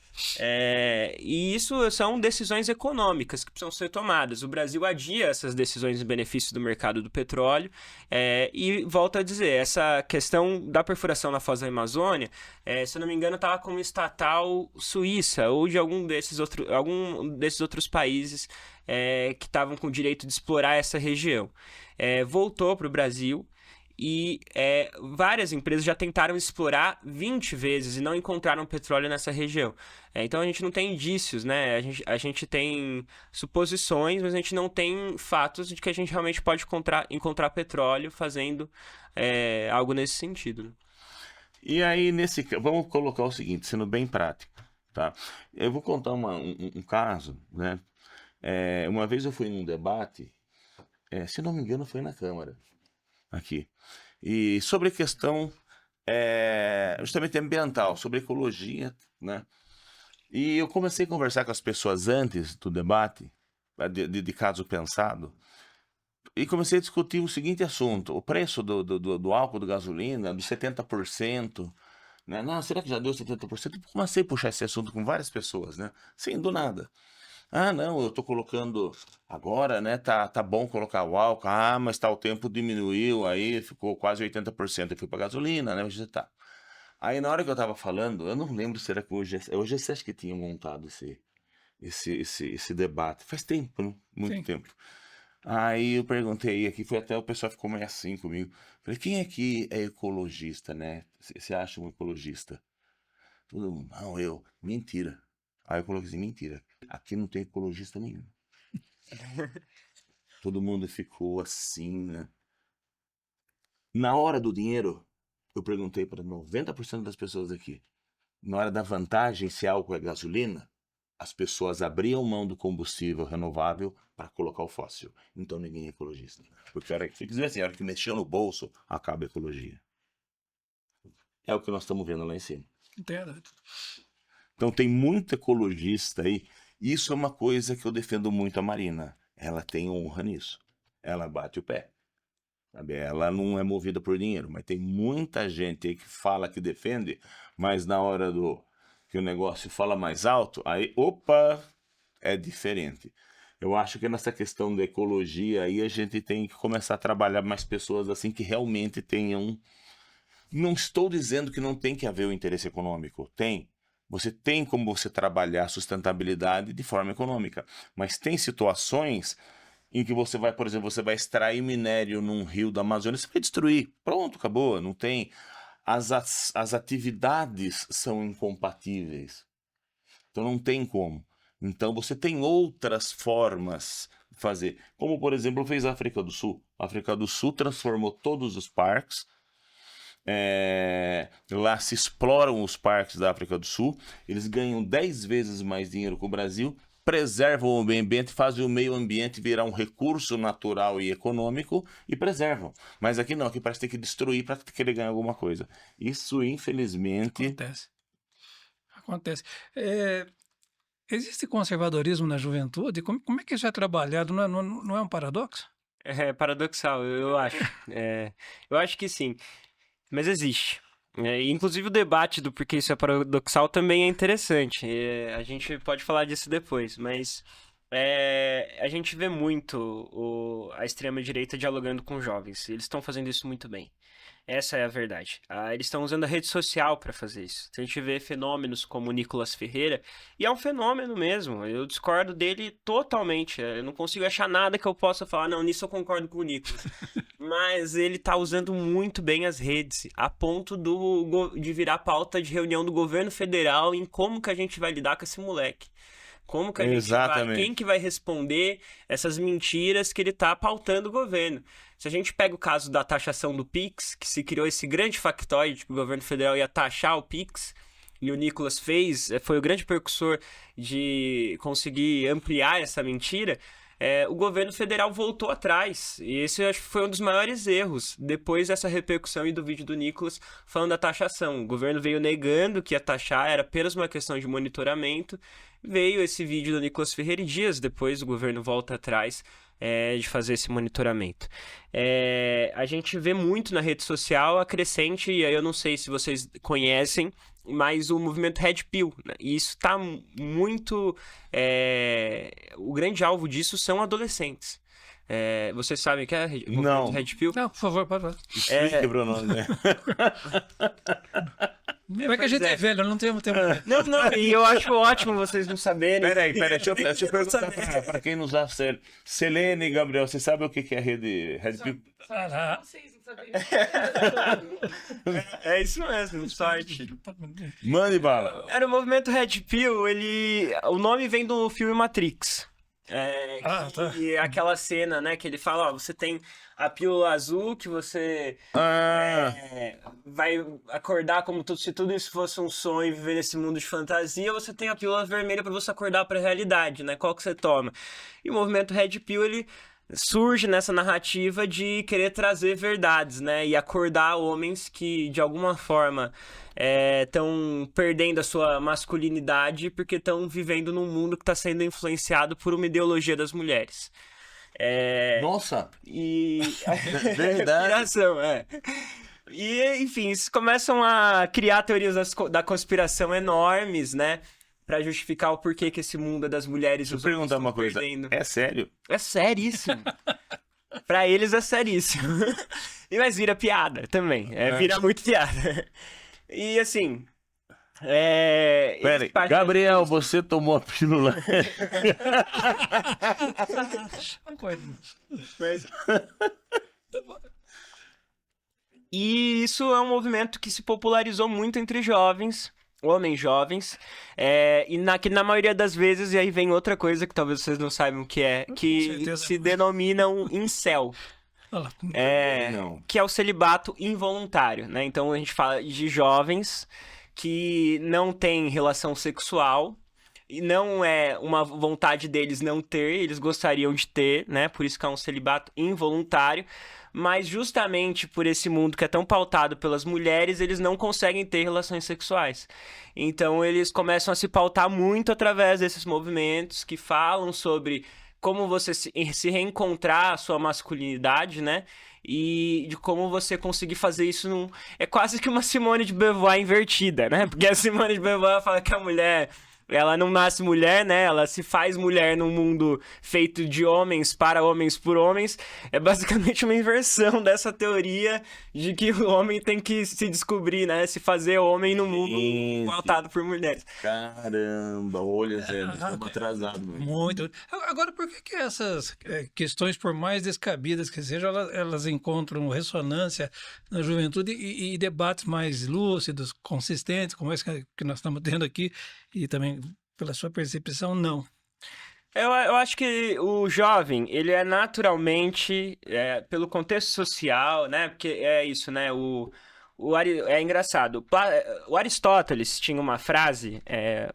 E isso são decisões econômicas que precisam ser tomadas. O Brasil adia essas decisões em benefício do mercado do petróleo. E volto a dizer, essa questão da perfuração na Foz da Amazônia, se eu não me engano, estava com uma estatal suíça ou de algum desses outros países que estavam com o direito de explorar essa região. Voltou para o Brasil e várias empresas já tentaram explorar 20 vezes e não encontraram petróleo nessa região. Então a gente não tem indícios, né? A gente tem suposições, mas a gente não tem fatos de que a gente realmente pode encontrar petróleo fazendo algo nesse sentido. Né? E aí, vamos colocar o seguinte, sendo bem prático, tá? Eu vou contar um caso, né? Uma vez eu fui num debate, se não me engano foi na Câmara, aqui, e sobre a questão justamente ambiental, sobre ecologia, né? E eu comecei a conversar com as pessoas antes do debate, de caso pensado, e comecei a discutir o seguinte assunto: o preço do álcool, do gasolina, dos 70%, né? Não, será que já deu 70%? Eu comecei a puxar esse assunto com várias pessoas, né? Sem do nada. Ah, não, eu tô colocando agora, né? Tá bom colocar o álcool. Ah, mas o tempo diminuiu, aí ficou quase 80%. Eu fui pra gasolina, né? Hoje tá. Aí na hora que eu tava falando, eu não lembro se era que hoje você acha que tinha montado esse debate. Faz tempo, né? Muito Sim. tempo. Aí eu perguntei aqui, foi até o pessoal ficou meio assim comigo. Falei, quem aqui é ecologista, né? Você acha um ecologista? Todo mundo, não, eu. Mentira. Aí eu coloquei assim, mentira. Aqui não tem ecologista nenhum. Todo mundo ficou assim, né? Na hora do dinheiro, eu perguntei para 90% das pessoas aqui. Na hora da vantagem, se álcool é gasolina, as pessoas abriam mão do combustível renovável para colocar o fóssil. Então ninguém é ecologista. Porque a hora que, se quiser assim, a hora que mexeu no bolso, acaba a ecologia. É o que nós estamos vendo lá em cima. Entendo. Então tem muito ecologista aí. Isso é uma coisa que eu defendo muito a Marina. Ela tem honra nisso. Ela bate o pé. Sabe? Ela não é movida por dinheiro, mas tem muita gente aí que fala que defende, mas na hora do que o negócio fala mais alto, aí, opa, é diferente. Eu acho que nessa questão da ecologia aí a gente tem que começar a trabalhar mais pessoas assim que realmente tenham. Não estou dizendo que não tem que haver o interesse econômico. Tem. Você tem como você trabalhar a sustentabilidade de forma econômica. Mas tem situações em que você vai, por exemplo, você vai extrair minério num rio da Amazônia, você vai destruir. Pronto, acabou. Não tem. As atividades são incompatíveis. Então não tem como. Então você tem outras formas de fazer. Como, por exemplo, fez a África do Sul. A África do Sul transformou todos os parques. Lá se exploram os parques da África do Sul. Eles ganham 10 vezes mais dinheiro que o Brasil. Preservam o meio ambiente, fazem o meio ambiente virar um recurso natural e econômico e preservam. Mas aqui não, aqui parece ter que destruir para querer ganhar alguma coisa. Isso, infelizmente... Acontece. Existe conservadorismo na juventude? Como é que isso é trabalhado? Não é um paradoxo? É paradoxal, eu acho. Eu acho que sim, mas existe. Inclusive o debate do porquê isso é paradoxal também é interessante. A gente pode falar disso depois, mas a gente vê muito a extrema-direita dialogando com jovens. Eles estão fazendo isso muito bem. Essa é a verdade. Eles estão usando a rede social para fazer isso. A gente vê fenômenos como o Nicolas Ferreira, e é um fenômeno mesmo. Eu discordo dele totalmente. Eu não consigo achar nada que eu possa falar, não, nisso eu concordo com o Nicolas. Mas ele tá usando muito bem as redes, a ponto de virar pauta de reunião do governo federal em como que a gente vai lidar com esse moleque. Como que a gente vai, quem que vai responder essas mentiras que ele tá pautando o governo? Se a gente pega o caso da taxação do Pix, que se criou esse grande factoide que o governo federal ia taxar o Pix, e o Nicolas foi o grande precursor de conseguir ampliar essa mentira, o governo federal voltou atrás. E esse eu acho que foi um dos maiores erros, depois dessa repercussão e do vídeo do Nicolas falando da taxação. O governo veio negando que ia taxar, era apenas uma questão de monitoramento. Veio esse vídeo do Nicolas Ferreira e dias depois o governo volta atrás de fazer esse monitoramento. A gente vê muito na rede social a crescente, e aí eu não sei se vocês conhecem, mas o movimento Red Pill, né? E isso está muito... o grande alvo disso são adolescentes. Vocês sabem o que é o movimento Red Pill? Não, por favor, pode falar. Explique, Bruno, né? É que a gente é velho, não temos tempo. Não, e eu acho ótimo vocês não saberem. Peraí, deixa eu perguntar para quem nos assiste. Selene e Gabriel, você sabe o que é Red Pill? Vocês não sabem. É isso mesmo, sorte. Mande bala. Era o movimento Red Pill, o nome vem do filme Matrix. Tá. E aquela cena, né, que ele fala, você tem a pílula azul que você vai acordar como se tudo isso fosse um sonho e viver nesse mundo de fantasia, você tem a pílula vermelha para você acordar para a realidade, né? Qual que você toma? E o movimento Red Pill, ele surge nessa narrativa de querer trazer verdades, né? E acordar homens que, de alguma forma, estão perdendo a sua masculinidade porque estão vivendo num mundo que está sendo influenciado por uma ideologia das mulheres. Nossa! E... Verdade. Inspiração, E, enfim, eles começam a criar teorias da conspiração enormes, né? Pra justificar o porquê que esse mundo é das mulheres. Deixa eu perguntar estão uma coisa. perdendo. É sério? É seríssimo. Pra eles é seríssimo. Mas vira piada também. Vira muito piada. E assim. Pera aí. Gabriel, você tomou a pílula? Mas... E isso é um movimento que se popularizou muito entre jovens, homens jovens, que na maioria das vezes, e aí vem outra coisa que talvez vocês não saibam o que é, que se denomina um incel. Não. Que é o celibato involuntário, né? Então a gente fala de jovens que não têm relação sexual e não é uma vontade deles não ter, eles gostariam de ter, né? Por isso que é um celibato involuntário. Mas justamente por esse mundo que é tão pautado pelas mulheres, eles não conseguem ter relações sexuais. Então eles começam a se pautar muito através desses movimentos que falam sobre como você se reencontrar a sua masculinidade, né? E de como você conseguir fazer isso É quase que uma Simone de Beauvoir invertida, né? Porque a Simone de Beauvoir fala que a mulher... Ela não nasce mulher, né? Ela se faz mulher num mundo feito de homens para homens por homens. É basicamente uma inversão dessa teoria de que o homem tem que se descobrir, né? Se fazer homem no mundo pautado por mulheres. Caramba, olha, Zé, estamos atrasados. Muito. Agora, por que essas questões, por mais descabidas que sejam, elas encontram ressonância na juventude e debates mais lúcidos, consistentes, como esse que nós estamos tendo aqui, e também, pela sua percepção, não? Eu acho que o jovem, ele é naturalmente, pelo contexto social, né? Porque é isso, né? É engraçado. O Aristóteles tinha uma frase,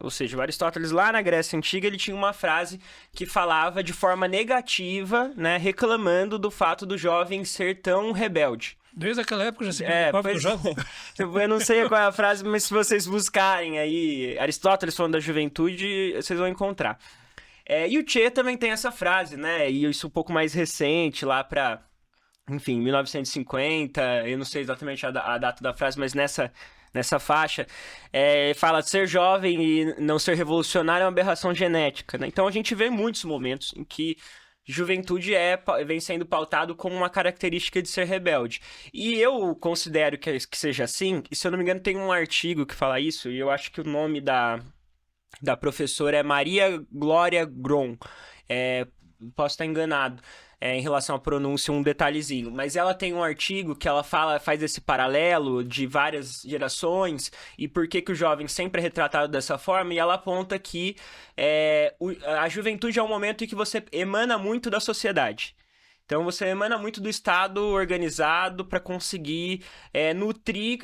ou seja, o Aristóteles lá na Grécia Antiga, ele tinha uma frase que falava de forma negativa, né? Reclamando do fato do jovem ser tão rebelde. Desde aquela época já se preocupava com o jovem? Eu não sei qual é a frase, mas se vocês buscarem aí Aristóteles falando da juventude, vocês vão encontrar. E o Che também tem essa frase, né? E isso um pouco mais recente, lá pra, enfim, 1950, eu não sei exatamente a data da frase, mas nessa faixa, fala de ser jovem e não ser revolucionário é uma aberração genética, né? Então a gente vê muitos momentos em que juventude vem sendo pautado como uma característica de ser rebelde. E eu considero que seja assim, e se eu não me engano tem um artigo que fala isso, e eu acho que o nome da professora é Maria Glória Grom. Posso estar enganado em relação à pronúncia, um detalhezinho. Mas ela tem um artigo que ela faz esse paralelo de várias gerações e por que o jovem sempre é retratado dessa forma. E ela aponta que a juventude é um momento em que você emana muito da sociedade. Então você emana muito do Estado organizado para conseguir nutrir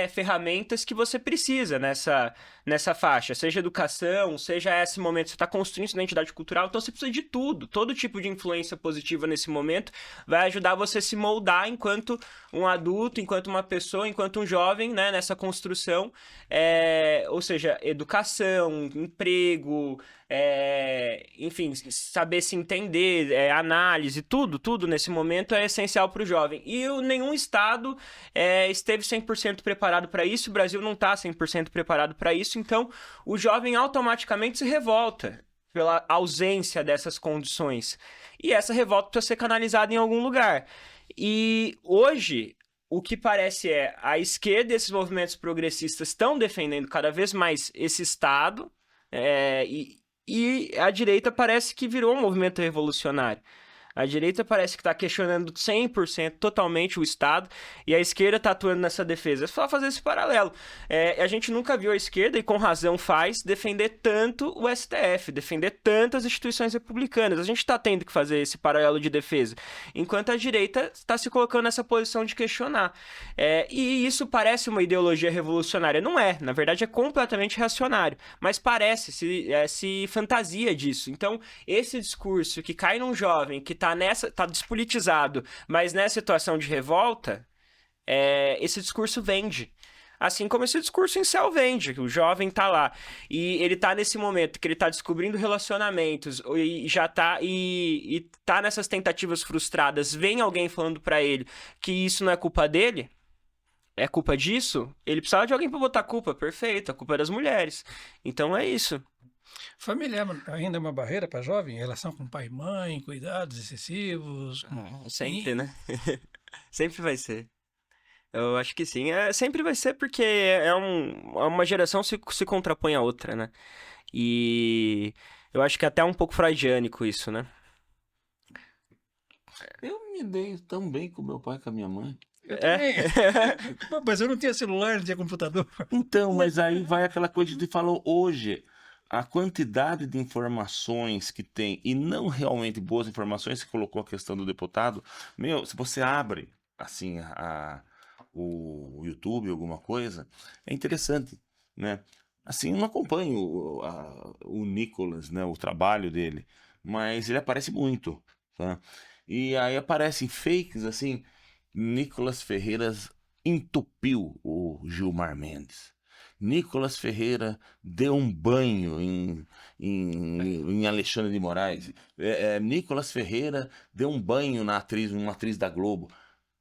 ferramentas que você precisa nessa faixa, seja educação, seja esse momento que você está construindo sua identidade cultural, então você precisa de tudo, todo tipo de influência positiva nesse momento vai ajudar você a se moldar enquanto um adulto, enquanto uma pessoa, enquanto um jovem, né, nessa construção, ou seja, educação, emprego, enfim, saber se entender, análise, tudo nesse momento é essencial para o jovem. E nenhum Estado esteve 100% preparado para isso, o Brasil não está 100% preparado para isso, então o jovem automaticamente se revolta pela ausência dessas condições. E essa revolta precisa ser canalizada em algum lugar. E hoje, o que parece a esquerda e esses movimentos progressistas estão defendendo cada vez mais esse Estado, e a direita parece que virou um movimento revolucionário. A direita parece que está questionando 100%, totalmente o Estado, e a esquerda está atuando nessa defesa. É só fazer esse paralelo. A gente nunca viu a esquerda, e com razão faz, defender tanto o STF, defender tantas instituições republicanas. A gente está tendo que fazer esse paralelo de defesa, enquanto a direita está se colocando nessa posição de questionar. E isso parece uma ideologia revolucionária. Não é, na verdade é completamente reacionário, mas parece, se fantasia disso. Então, esse discurso que cai num jovem que tá despolitizado, mas nessa situação de revolta, esse discurso vende. Assim como esse discurso incel vende, o jovem tá lá, e ele tá nesse momento que ele tá descobrindo relacionamentos, e já tá, e tá nessas tentativas frustradas, vem alguém falando pra ele que isso não é culpa dele, é culpa disso, ele precisava de alguém pra botar a culpa, perfeito, a culpa é das mulheres. Então é isso. Família ainda é uma barreira para jovem em relação com pai e mãe, cuidados excessivos. Sempre, né? Sempre vai ser. Eu acho que sim. Sempre vai ser porque é uma geração se contrapõe à outra, né? E eu acho que é até um pouco freudiânico isso, né? Eu me dei tão bem com meu pai e com a minha mãe. Eu É. também. Mas eu não tinha celular, não tinha computador. Então, mas aí vai aquela coisa que você falou hoje. A quantidade de informações que tem, e não realmente boas informações, você colocou a questão do deputado. Meu, se você abre, assim, o YouTube, alguma coisa, é interessante, né? Assim, eu não acompanho o Nicolas, né, o trabalho dele, mas ele aparece muito, tá? E aí aparecem fakes, assim, Nicolas Ferreiras entupiu o Gilmar Mendes. Nicolas Ferreira deu um banho em Alexandre de Moraes. Nicolas Ferreira deu um banho numa atriz da Globo.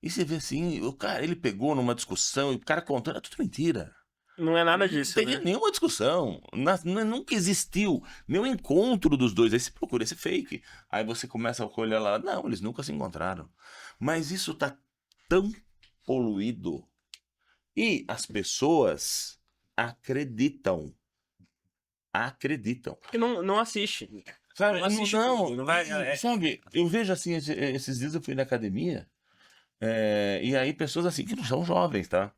E você vê assim, o cara, ele pegou numa discussão e o cara contando, é tudo mentira. Não é nada disso, Não teve né? nenhuma discussão. Nunca existiu nenhum encontro dos dois. Aí você procura esse fake. Aí você começa a olhar lá. Não, eles nunca se encontraram. Mas isso tá tão poluído. E as pessoas acreditam. Acreditam. E não assiste. Sabe? Não assiste tudo, não vai- Sabe? Eu vejo assim, esses dias eu fui na academia. E aí pessoas assim, que não são jovens, tá?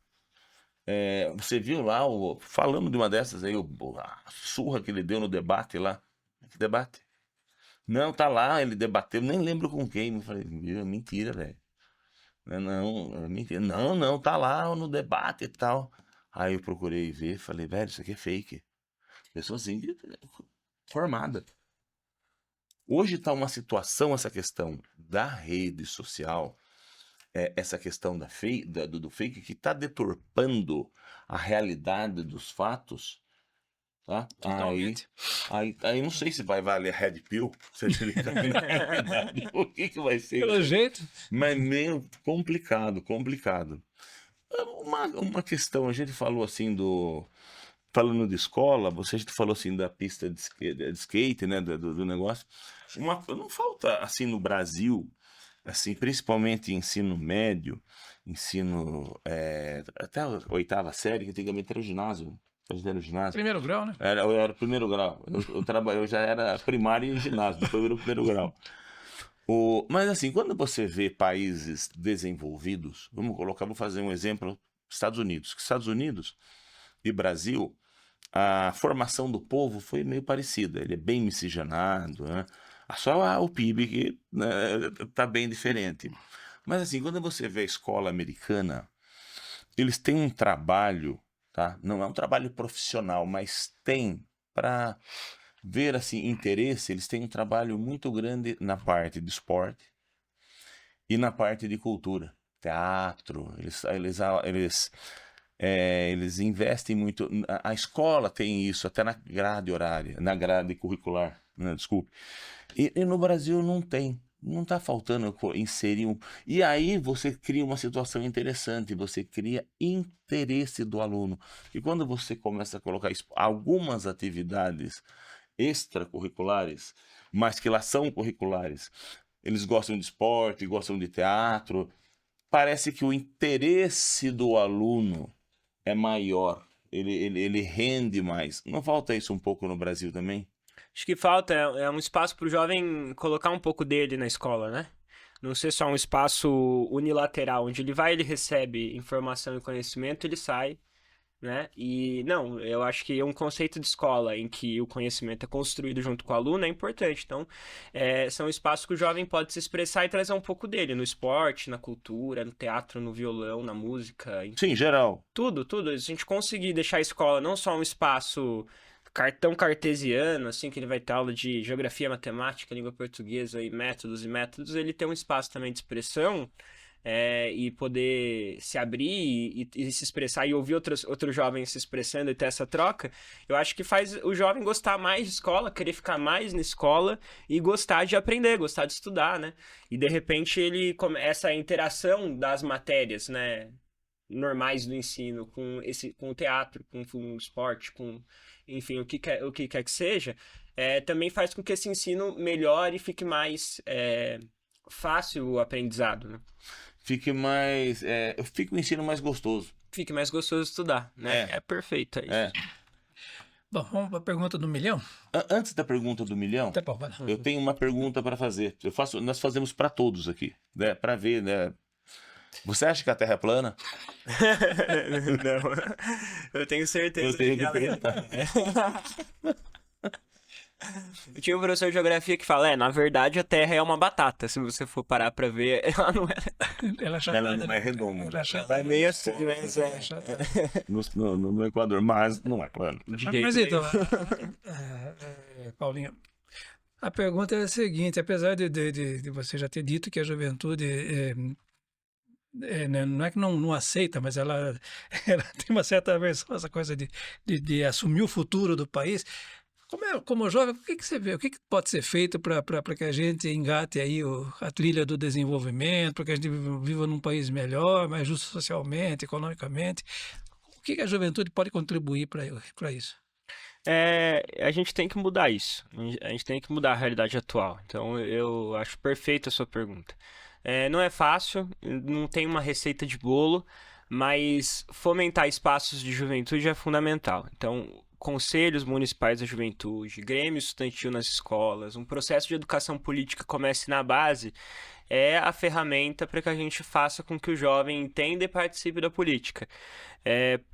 Você viu lá, falando de uma dessas aí, a surra que ele deu no debate lá. Que debate? Não, tá lá, ele debateu, nem lembro com quem. Eu falei, mentira, velho. Não, é mentira. Não, tá lá no debate e tal. Aí eu procurei ver, falei, velho, isso aqui é fake. Pessoa assim, formada. Hoje tá uma situação, essa questão da rede social, essa questão do fake que está deturpando a realidade dos fatos, tá? Totalmente. Aí não sei se vai valer Red Pill, se ele tá na realidade, o que vai ser Pelo isso? jeito. Mas meio complicado. Uma questão, a gente falou assim falando de escola, a gente falou assim da pista de skate, né, do negócio. Não falta, assim, no Brasil, assim, principalmente ensino médio, até a 8ª série, que antigamente era o ginásio. Era o ginásio. Primeiro grau, né? Era o primeiro grau. Eu já era primário e ginásio, depois virou o primeiro grau. Mas assim, quando você vê países desenvolvidos, vou fazer um exemplo, Estados Unidos. Estados Unidos e Brasil, a formação do povo foi meio parecida. Ele é bem miscigenado, né? Só o PIB que, né, tá bem diferente. Mas assim, quando você vê a escola americana, eles têm um trabalho, tá? Não é um trabalho profissional, mas tem para ver assim interesse, eles têm um trabalho muito grande na parte de esporte e na parte de cultura, teatro. Eles investem muito. A escola tem isso até na grade horária, na grade curricular, né? Desculpe. E no Brasil não tem. Não está faltando inserir um. E aí você cria uma situação interessante, você cria interesse do aluno. E quando você começa a colocar algumas atividades extracurriculares, mas que lá são curriculares, eles gostam de esporte, gostam de teatro, parece que o interesse do aluno é maior, ele rende mais. Não falta isso um pouco no Brasil também? Acho que falta é um espaço para o jovem colocar um pouco dele na escola, né? Não ser só um espaço unilateral, onde ele vai, ele recebe informação e conhecimento, ele sai, né? E não, eu acho que um conceito de escola em que o conhecimento é construído junto com o aluno é importante. Então, são espaços que o jovem pode se expressar e trazer um pouco dele, no esporte, na cultura, no teatro, no violão, na música. Sim, geral. Tudo. A gente conseguir deixar a escola não só um espaço tão cartesiano, assim, que ele vai ter aula de geografia, matemática, língua portuguesa e métodos, ele tem um espaço também de expressão, e poder se abrir e se expressar e ouvir outros jovens se expressando e ter essa troca, eu acho que faz o jovem gostar mais de escola, querer ficar mais na escola e gostar de aprender, gostar de estudar, né? E de repente essa interação das matérias, né? normais do ensino, com o teatro, com o esporte, com, enfim, o que quer que seja, também faz com que esse ensino melhore e fique mais fácil o aprendizado, né? Fique o ensino mais gostoso. Fique mais gostoso estudar, né? É perfeito, é isso. É. Bom, vamos para a pergunta do milhão? Antes da pergunta do milhão, Tá bom, vai lá. eu tenho uma pergunta para fazer. Nós fazemos para todos aqui, né? Para ver, né? Você acha que a Terra é plana? Não, eu tenho certeza. Eu tenho que ela- perguntar. Eu tinha um professor de geografia que fala, na verdade a Terra é uma batata, se você for parar pra ver, ela não é. Ela é chapada, Ela não né? é redonda. Ela é chatada. Ela é meio assim, mas Ela é chatada. No Equador, mas não é plano. de Mas jeito então, nenhum. Paulinho, a pergunta é a seguinte: apesar de você já ter dito que a juventude não é que não aceita, mas ela tem uma certa aversão a essa coisa de assumir o futuro do país. Como jovem, o que você vê? O que pode ser feito para que a gente engate aí a trilha do desenvolvimento, para que a gente viva num país melhor, mais justo socialmente, economicamente? O que a juventude pode contribuir para isso? A gente tem que mudar isso. A gente tem que mudar a realidade atual. Então, eu acho perfeita a sua pergunta. Não é fácil, não tem uma receita de bolo, mas fomentar espaços de juventude é fundamental. Então, conselhos municipais da juventude, grêmio estudantil nas escolas, um processo de educação política que comece na base, é a ferramenta para que a gente faça com que o jovem entenda e participe da política.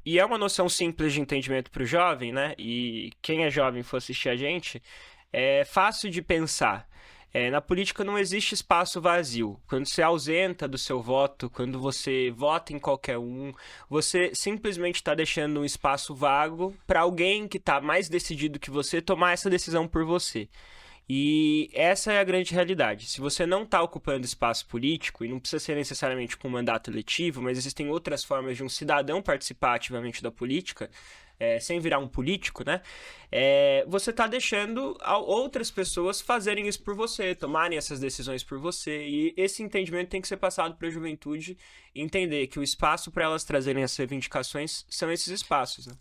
E é uma noção simples de entendimento para o jovem, né? E quem é jovem for assistir a gente, é fácil de pensar. Na política não existe espaço vazio. Quando você ausenta do seu voto, quando você vota em qualquer um, você simplesmente está deixando um espaço vago para alguém que está mais decidido que você tomar essa decisão por você. E essa é a grande realidade. Se você não está ocupando espaço político, e não precisa ser necessariamente com um mandato eletivo, mas existem outras formas de um cidadão participar ativamente da política, sem virar um político, né? Você está deixando outras pessoas fazerem isso por você, tomarem essas decisões por você. E esse entendimento tem que ser passado para a juventude entender que o espaço para elas trazerem essas reivindicações são esses espaços, né?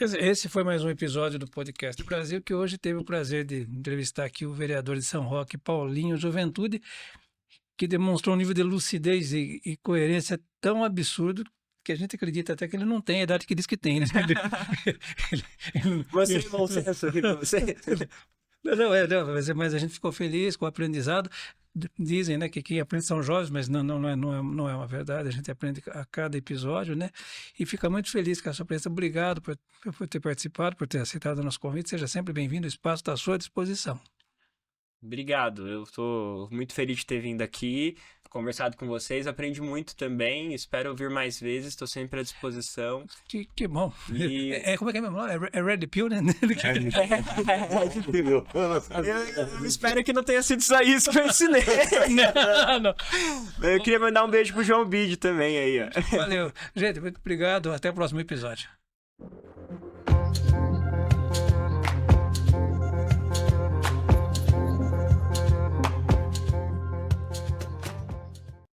Esse foi mais um episódio do Podcast Brasil, que hoje teve o prazer de entrevistar aqui o vereador de São Roque, Paulinho Juventude, que demonstrou um nível de lucidez e coerência tão absurdo que a gente acredita até que ele não tem a idade que diz que tem, né? Você é bom senso, você... Mas a gente ficou feliz com o aprendizado. Dizem, né, que quem aprende são jovens, mas não é uma verdade. A gente aprende a cada episódio, né? E fica muito feliz com a sua presença. Obrigado por ter participado, por ter aceitado o nosso convite. Seja sempre bem-vindo. O espaço está à sua disposição. Obrigado, eu estou muito feliz de ter vindo aqui, conversado com vocês, aprendi muito também, espero ouvir mais vezes, estou sempre à disposição. Que bom. Como é que é meu nome? É Red Pill, né? Eu espero que não tenha sido só isso que eu ensinei. Não. Eu queria mandar um beijo pro João Bide também aí, ó. Valeu. Gente, muito obrigado. Até o próximo episódio.